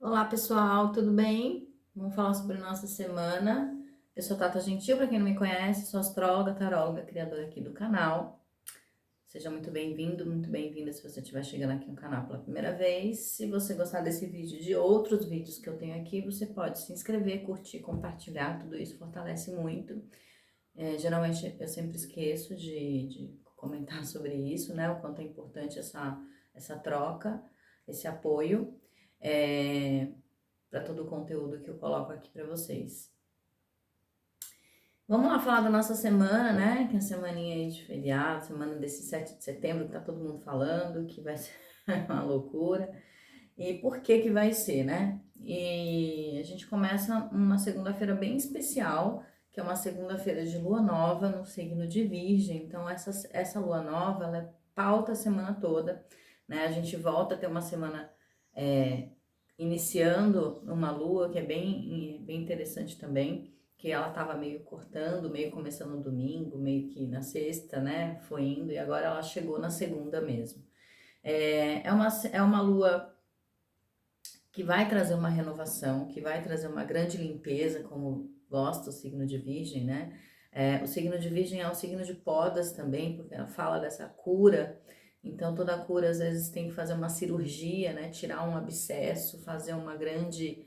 Olá pessoal, tudo bem? Vamos falar sobre nossa semana. Eu sou Tata Gentil, para quem não me conhece, sou astróloga, taróloga, criadora aqui do canal. Seja muito bem-vindo, muito bem-vinda se você estiver chegando aqui no canal pela primeira vez. Se você gostar desse vídeo e de outros vídeos que eu tenho aqui, você pode se inscrever, curtir, compartilhar, tudo isso fortalece muito. Geralmente eu sempre esqueço de comentar sobre isso, né? O quanto é importante essa troca, esse apoio. Para todo o conteúdo que eu coloco aqui para vocês. Vamos lá falar da nossa semana, né? Que é a semaninha aí de feriado, semana desse 7 de setembro, que tá todo mundo falando, que vai ser uma loucura. E por que que vai ser, né? E a gente começa uma segunda-feira bem especial, que é uma segunda-feira de lua nova no signo de Virgem. Então, essa lua nova, ela pauta a semana toda, né? A gente volta a ter uma semana iniciando uma lua que é bem interessante também, que ela estava meio cortando, meio começando no domingo, meio que na sexta, né? Foi indo e agora ela chegou na segunda mesmo. É uma lua que vai trazer uma renovação, que vai trazer uma grande limpeza, como gosta o signo de Virgem, né? O signo de Virgem é um signo de podas também, porque ela fala dessa cura. Então, toda cura às vezes tem que fazer uma cirurgia, né? Tirar um abscesso, fazer uma grande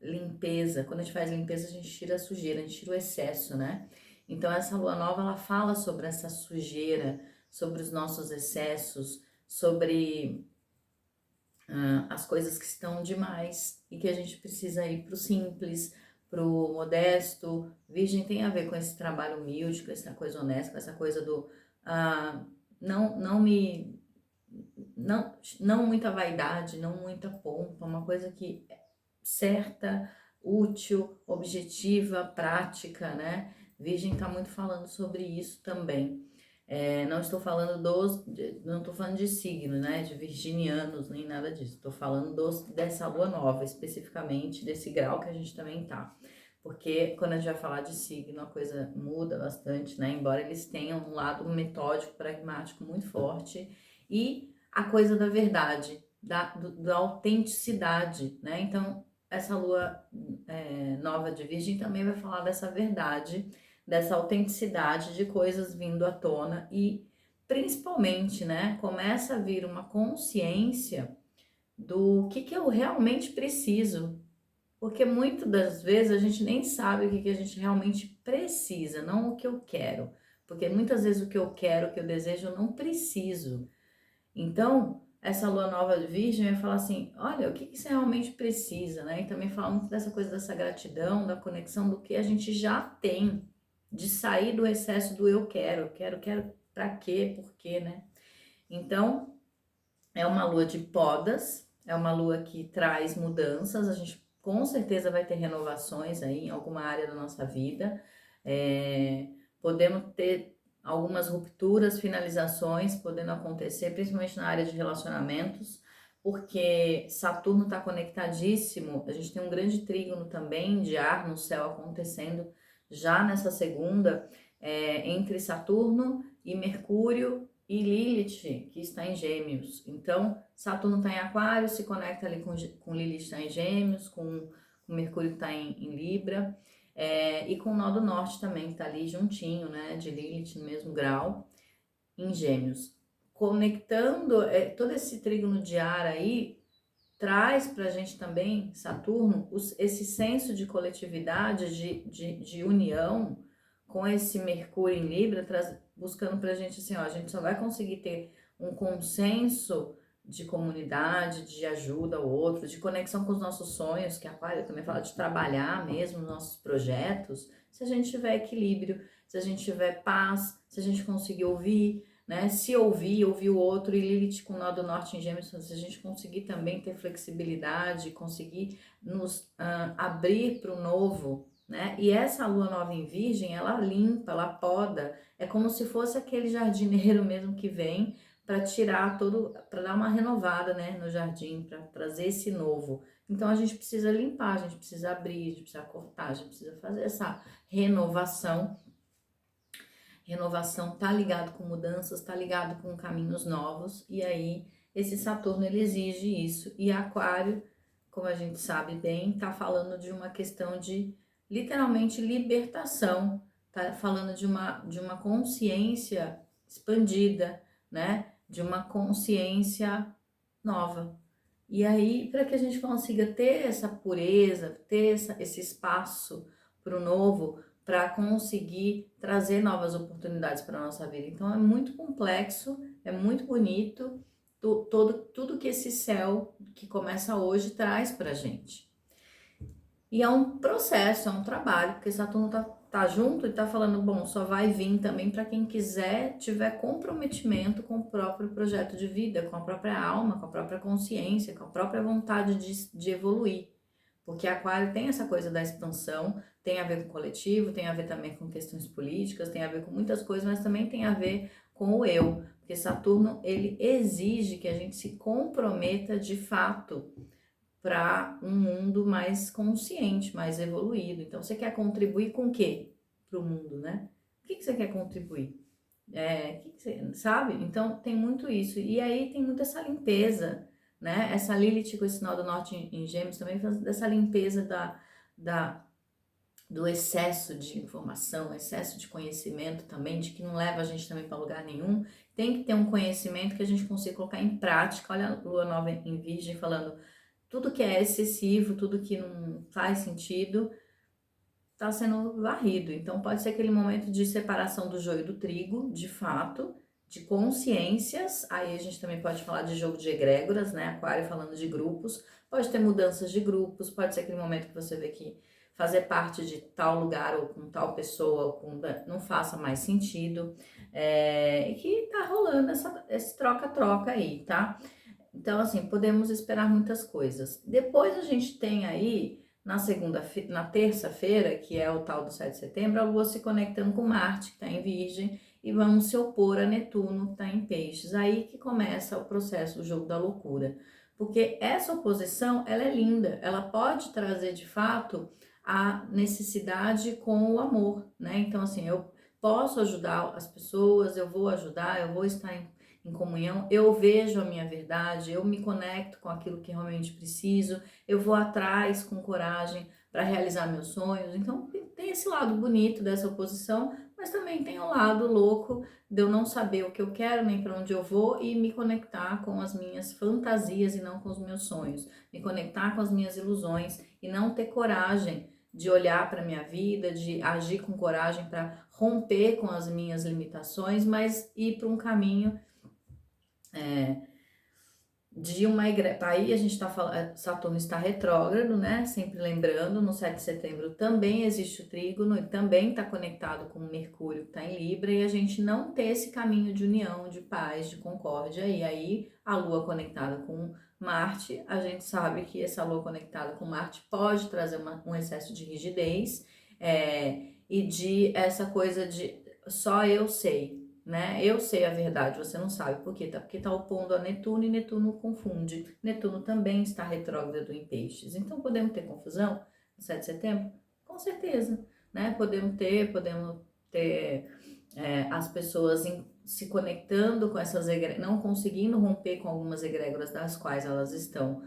limpeza. Quando a gente faz limpeza, a gente tira a sujeira, a gente tira o excesso, né? Então, essa lua nova ela fala sobre essa sujeira, sobre os nossos excessos, sobre as coisas que estão demais e que a gente precisa ir pro simples, pro modesto. Virgem tem a ver com esse trabalho humilde, com essa coisa honesta, com essa coisa do ah, não, não me. Não, não muita vaidade, não muita pompa, uma coisa que é certa, útil, objetiva, prática, né? Virgem está muito falando sobre isso também. Não estou falando não estou falando de signo, né? De virginianos, nem nada disso. Estou falando dessa lua nova, especificamente, desse grau que a gente também tá. Porque quando a gente vai falar de signo, a coisa muda bastante, né? Embora eles tenham um lado metódico, pragmático muito forte e a coisa da verdade, da autenticidade, né? Então, essa lua nova de Virgem também vai falar dessa verdade, dessa autenticidade de coisas vindo à tona e principalmente, né, começa a vir uma consciência do que eu realmente preciso, porque muitas das vezes a gente nem sabe o que a gente realmente precisa, não o que eu quero, porque muitas vezes o que eu quero, o que eu desejo, eu não preciso. Então, essa lua nova de Virgem vai falar assim: olha, o que você realmente precisa, né? E também fala muito dessa coisa dessa gratidão, da conexão do que a gente já tem, de sair do excesso do eu quero, pra quê, por quê, né? Então, é uma lua de podas, é uma lua que traz mudanças, a gente com certeza vai ter renovações aí em alguma área da nossa vida. É, podemos ter algumas rupturas, finalizações podendo acontecer, principalmente na área de relacionamentos, porque Saturno está conectadíssimo. A gente tem um grande trígono também de ar no céu acontecendo já nessa segunda, entre Saturno e Mercúrio e Lilith, que está em Gêmeos. Então, Saturno está em Aquário, se conecta ali com Lilith está em Gêmeos, com Mercúrio que está em Libra. E com o nó do norte também, que tá ali juntinho, né, de Lilith no mesmo grau, em Gêmeos. Conectando todo esse trígono de ar aí, traz pra gente também, Saturno, esse senso de coletividade, de união, com esse Mercúrio em Libra, buscando pra gente assim, ó, a gente só vai conseguir ter um consenso de comunidade, de ajuda ao outro, de conexão com os nossos sonhos, que a Aquário também fala de trabalhar mesmo nos nossos projetos, se a gente tiver equilíbrio, se a gente tiver paz, se a gente conseguir ouvir, né? Se ouvir o outro, e Lilith com o nó do norte em Gêmeos, se a gente conseguir também ter flexibilidade, conseguir nos abrir para o novo, né? E essa lua nova em Virgem, ela limpa, ela poda, é como se fosse aquele jardineiro mesmo que vem para tirar todo, para dar uma renovada, né, no jardim, para trazer esse novo. Então a gente precisa limpar, a gente precisa abrir, a gente precisa cortar, a gente precisa fazer essa renovação. Renovação tá ligado com mudanças, tá ligado com caminhos novos, e aí esse Saturno ele exige isso. E Aquário como a gente sabe bem, está falando de uma questão de literalmente libertação, está falando de uma consciência expandida, né? De uma consciência nova. E aí, para que a gente consiga ter essa pureza, ter esse espaço para o novo, para conseguir trazer novas oportunidades para a nossa vida. Então, é muito complexo, é muito bonito, tudo que esse céu que começa hoje traz para a gente. E é um processo, é um trabalho, porque Saturno tá junto e tá falando, bom, só vai vir também para quem quiser, tiver comprometimento com o próprio projeto de vida, com a própria alma, com a própria consciência, com a própria vontade de evoluir. Porque Aquário tem essa coisa da expansão, tem a ver com o coletivo, tem a ver também com questões políticas, tem a ver com muitas coisas, mas também tem a ver com o eu. Porque Saturno, ele exige que a gente se comprometa de fato para um mundo mais consciente, mais evoluído. Então, você quer contribuir com o quê para o mundo, né? O que você quer contribuir? Que você, sabe? Então, tem muito isso. E aí tem muito essa limpeza, né? Essa Lilith com esse sinal do norte em Gêmeos também faz dessa limpeza do excesso de informação, excesso de conhecimento também, de que não leva a gente também para lugar nenhum. Tem que ter um conhecimento que a gente consiga colocar em prática. Olha a Lua Nova em Virgem falando tudo que é excessivo, tudo que não faz sentido, está sendo varrido. Então, pode ser aquele momento de separação do joio do trigo, de fato, de consciências. Aí a gente também pode falar de jogo de egrégoras, né? Aquário falando de grupos. Pode ter mudanças de grupos, pode ser aquele momento que você vê que fazer parte de tal lugar ou com tal pessoa ou com, não faça mais sentido. E que tá rolando esse troca-troca aí, tá? Então, assim, podemos esperar muitas coisas. Depois a gente tem aí, na terça-feira, que é o tal do 7 de setembro, a Lua se conectando com Marte, que está em Virgem, e vamos se opor a Netuno, que está em Peixes. Aí que começa o processo, o jogo da loucura. Porque essa oposição, ela é linda, ela pode trazer, de fato, a necessidade com o amor, né? Então, assim, eu posso ajudar as pessoas, eu vou ajudar, eu vou estar em comunhão, eu vejo a minha verdade, eu me conecto com aquilo que realmente preciso, eu vou atrás com coragem para realizar meus sonhos. Então tem esse lado bonito dessa oposição, mas também tem o lado louco de eu não saber o que eu quero nem para onde eu vou e me conectar com as minhas fantasias e não com os meus sonhos, me conectar com as minhas ilusões e não ter coragem de olhar para minha vida, de agir com coragem para romper com as minhas limitações, mas ir para um caminho de uma igreja. Aí a gente está falando, Saturno está retrógrado, né? Sempre lembrando, no 7 de setembro também existe o trígono e também está conectado com o Mercúrio que está em Libra, e a gente não ter esse caminho de união, de paz, de concórdia. E aí a Lua conectada com Marte, a gente sabe que essa Lua conectada com Marte pode trazer um excesso de rigidez e de essa coisa de só eu sei, né? Eu sei a verdade, você não sabe por quê? Porque tá opondo a Netuno e Netuno confunde. Netuno também está retrógrado em Peixes. Então podemos ter confusão no 7 de setembro? Com certeza, né? Podemos ter as pessoas se conectando com essas egrégoras, não conseguindo romper com algumas egrégoras das quais elas estão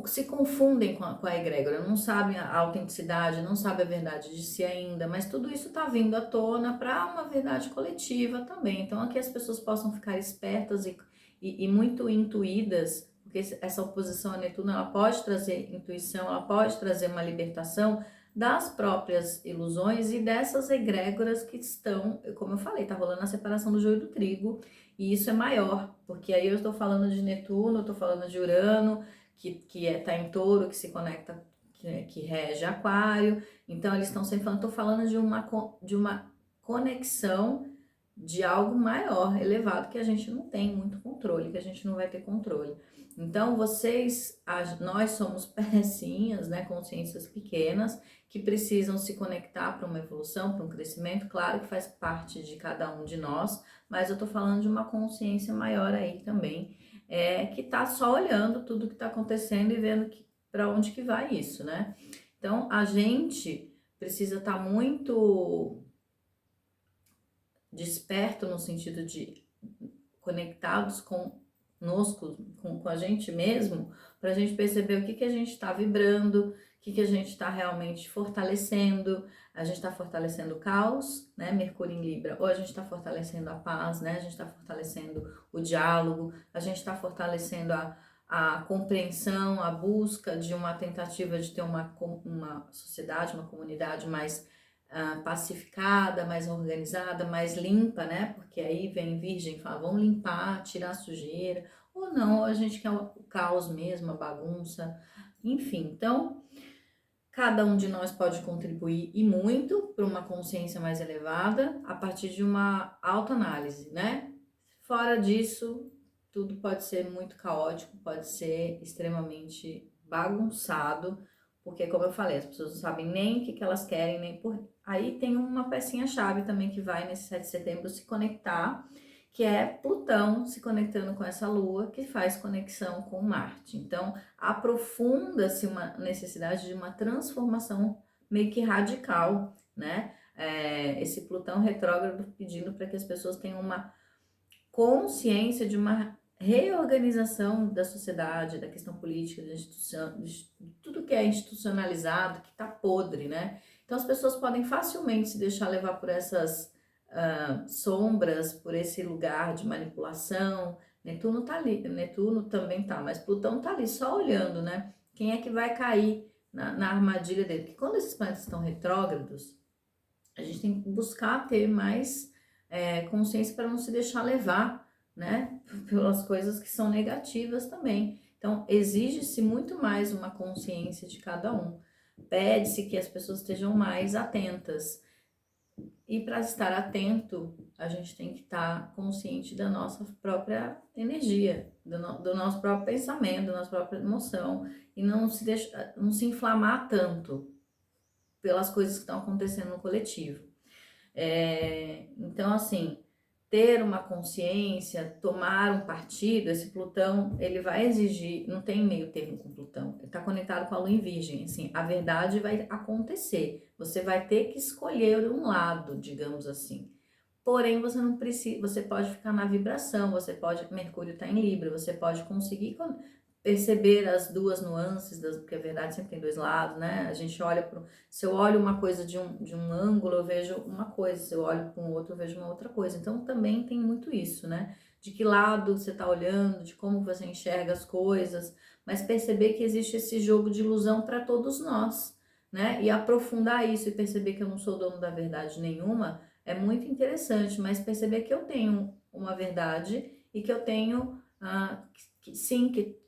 se confundem com a egrégora, não sabem a autenticidade, não sabem a verdade de si ainda, mas tudo isso está vindo à tona para uma verdade coletiva também. Então, aqui as pessoas possam ficar espertas e muito intuídas, porque essa oposição a Netuno, ela pode trazer intuição, ela pode trazer uma libertação das próprias ilusões e dessas egrégoras que estão, como eu falei, tá rolando a separação do joio do trigo, e isso é maior, porque aí eu estou falando de Netuno, eu estou falando de Urano, que tá em Touro, que se conecta, que rege Aquário. Então, eles estão sempre falando, estou falando de uma conexão de algo maior, elevado, que a gente não tem muito controle, que a gente não vai ter controle. Então, nós somos pecinhas, né, consciências pequenas, que precisam se conectar para uma evolução, para um crescimento, claro que faz parte de cada um de nós, mas eu tô falando de uma consciência maior aí também, que tá só olhando tudo que tá acontecendo e vendo para onde que vai isso, né? Então, a gente precisa estar muito desperto no sentido de conectados conosco, com a gente mesmo, para a gente perceber o que, que a gente está vibrando, o que, que a gente está realmente fortalecendo. A gente está fortalecendo o caos, né? Mercúrio em Libra, ou a gente está fortalecendo a paz, né? A gente está fortalecendo o diálogo, a gente está fortalecendo a compreensão, a busca de uma tentativa de ter uma sociedade, uma comunidade mais pacificada, mais organizada, mais limpa, né? Porque aí vem Virgem e fala, vamos limpar, tirar a sujeira, ou não, ou a gente quer o caos mesmo, a bagunça, enfim. Então, cada um de nós pode contribuir e muito para uma consciência mais elevada a partir de uma autoanálise, né? Fora disso, tudo pode ser muito caótico, pode ser extremamente bagunçado, porque como eu falei, as pessoas não sabem nem o que elas querem, nem por... Aí tem uma pecinha-chave também que vai nesse 7 de setembro se conectar, que é Plutão se conectando com essa Lua, que faz conexão com Marte. Então, aprofunda-se uma necessidade de uma transformação meio que radical, né? Esse Plutão retrógrado pedindo para que as pessoas tenham uma consciência de uma reorganização da sociedade, da questão política, da instituição, de tudo que é institucionalizado, que está podre, né? Então as pessoas podem facilmente se deixar levar por essas sombras, por esse lugar de manipulação. Netuno tá ali, Netuno também tá, mas Plutão tá ali só olhando, né? Quem é que vai cair na armadilha dele? Porque quando esses planetas estão retrógrados, a gente tem que buscar ter mais consciência para não se deixar levar, né, pelas coisas que são negativas também. Então, exige-se muito mais uma consciência de cada um. Pede-se que as pessoas estejam mais atentas. E para estar atento, a gente tem que estar consciente da nossa própria energia, do nosso próprio pensamento, da nossa própria emoção, e não se inflamar tanto pelas coisas que estão acontecendo no coletivo. Então, assim, ter uma consciência, tomar um partido, esse Plutão, ele vai exigir, não tem meio termo com Plutão, ele está conectado com a Lua em Virgem, assim, a verdade vai acontecer, você vai ter que escolher um lado, digamos assim. Porém, você não precisa, você pode ficar na vibração, Mercúrio está em Libra, você pode conseguir perceber as duas nuances, porque a verdade sempre tem dois lados, né? A gente olha se eu olho uma coisa de um ângulo, eu vejo uma coisa, se eu olho para um outro, eu vejo uma outra coisa. Então também tem muito isso, né? De que lado você está olhando, de como você enxerga as coisas, mas perceber que existe esse jogo de ilusão para todos nós, né? E aprofundar isso e perceber que eu não sou dono da verdade nenhuma é muito interessante, mas perceber que eu tenho uma verdade e que eu tenho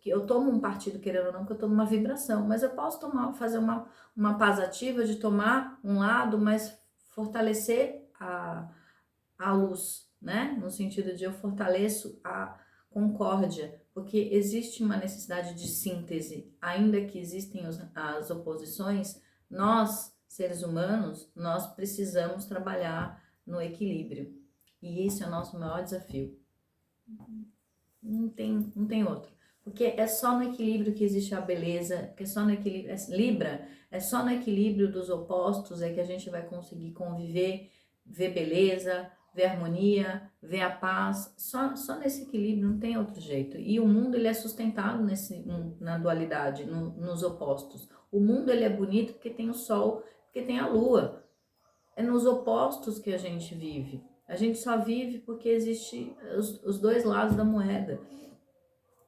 que eu tomo um partido, querendo ou não, que eu tô numa vibração, mas eu posso fazer uma paz ativa de tomar um lado, mas fortalecer a luz, né? No sentido de eu fortaleço a concórdia, porque existe uma necessidade de síntese, ainda que existem as oposições, nós, seres humanos, nós precisamos trabalhar no equilíbrio, e esse é o nosso maior desafio. Não tem outro. Porque é só no equilíbrio que existe a beleza, que é só no equilíbrio, Libra, é só no equilíbrio dos opostos é que a gente vai conseguir conviver, ver beleza, ver harmonia, ver a paz, só nesse equilíbrio, não tem outro jeito. E o mundo ele é sustentado na dualidade, nos opostos. O mundo ele é bonito porque tem o sol, porque tem a lua. É nos opostos que a gente vive. A gente só vive porque existe os dois lados da moeda.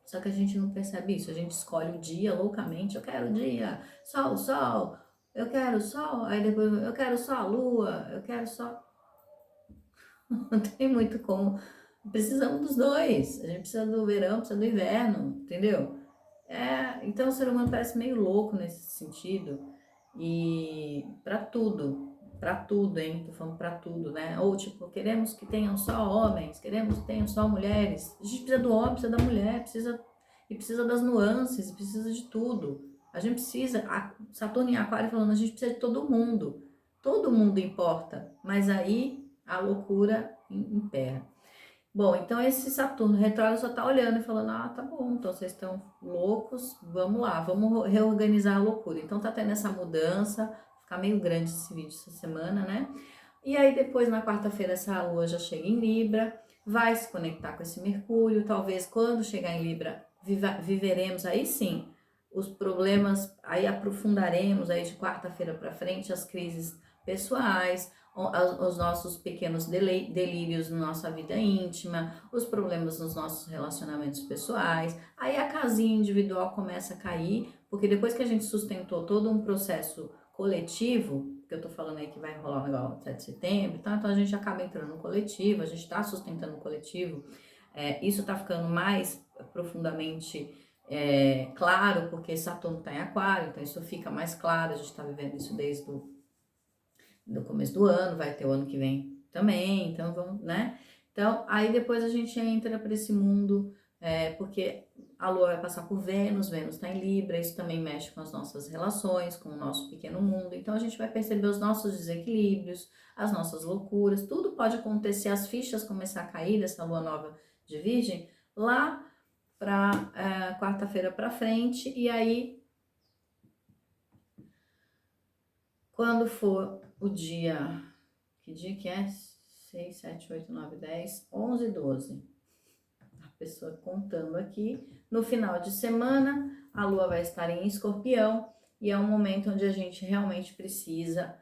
Só que a gente não percebe isso. A gente escolhe o dia loucamente. Eu quero o dia, sol, sol. Eu quero sol. Aí depois eu quero só a lua. Eu quero só... Não tem muito como. Precisamos dos dois. A gente precisa do verão, precisa do inverno, entendeu? Então o ser humano parece meio louco nesse sentido. E pra tudo, hein? Tô falando pra tudo, né? Ou tipo, queremos que tenham só homens, queremos que tenham só mulheres. A gente precisa do homem, precisa da mulher, precisa das nuances, precisa de tudo. A gente precisa, Saturno em Aquário falando, a gente precisa de todo mundo. Todo mundo importa, mas aí a loucura impera. Bom, então esse Saturno retrógrado só tá olhando e falando, tá bom, então vocês estão loucos, vamos lá, vamos reorganizar a loucura. Então tá tendo essa mudança, ficar meio grande esse vídeo essa semana, né? E aí depois na quarta-feira essa lua já chega em Libra, vai se conectar com esse Mercúrio, talvez quando chegar em Libra, viveremos aí sim os problemas, aí aprofundaremos aí de quarta-feira para frente as crises pessoais, os nossos pequenos delírios na nossa vida íntima, os problemas nos nossos relacionamentos pessoais, aí a casinha individual começa a cair, porque depois que a gente sustentou todo um processo coletivo, que eu tô falando aí que vai rolar um negócio 7 de setembro, tá? Então a gente acaba entrando no coletivo, a gente tá sustentando o coletivo, isso tá ficando mais profundamente claro, porque Saturno tá em Aquário, então isso fica mais claro, a gente tá vivendo isso desde do começo do ano, vai ter o ano que vem também, então vamos, né? Então, aí depois a gente entra para esse mundo, porque a Lua vai passar por Vênus, Vênus está em Libra, isso também mexe com as nossas relações, com o nosso pequeno mundo, então a gente vai perceber os nossos desequilíbrios, as nossas loucuras, tudo pode acontecer, as fichas começar a cair dessa Lua nova de Virgem, lá para quarta-feira para frente, e aí quando for o dia, que dia que é? 6, 7, 8, 9, 10, 11, 12. A pessoa contando aqui. No final de semana, a Lua vai estar em Escorpião e é um momento onde a gente realmente precisa,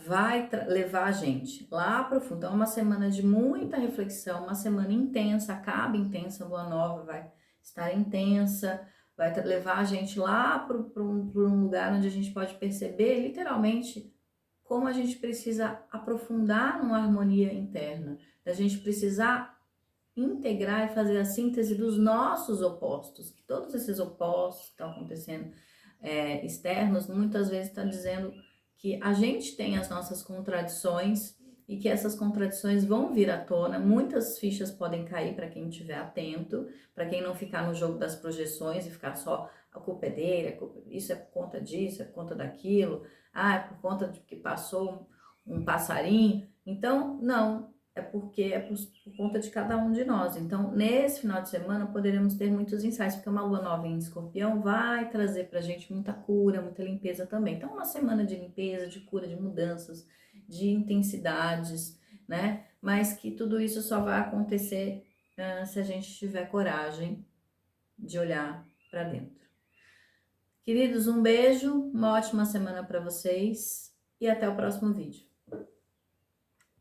vai levar a gente lá para o fundo. Então, é uma semana de muita reflexão, uma semana intensa, acaba intensa, a Lua Nova vai estar intensa, vai levar a gente lá para um lugar onde a gente pode perceber, literalmente, como a gente precisa aprofundar numa harmonia interna, a gente precisar integrar e fazer a síntese dos nossos opostos, que todos esses opostos que estão acontecendo externos, muitas vezes está dizendo que a gente tem as nossas contradições e que essas contradições vão vir à tona, muitas fichas podem cair para quem estiver atento, para quem não ficar no jogo das projeções e ficar só, a culpa é dele, isso é por conta disso, é por conta daquilo, é por conta de que passou um passarinho, então, não, é porque é por conta de cada um de nós. Então, nesse final de semana, poderemos ter muitos insights, porque uma lua nova em Escorpião vai trazer pra gente muita cura, muita limpeza também. Então, uma semana de limpeza, de cura, de mudanças, de intensidades, né? Mas que tudo isso só vai acontecer se a gente tiver coragem de olhar para dentro. Queridos, um beijo, uma ótima semana para vocês e até o próximo vídeo.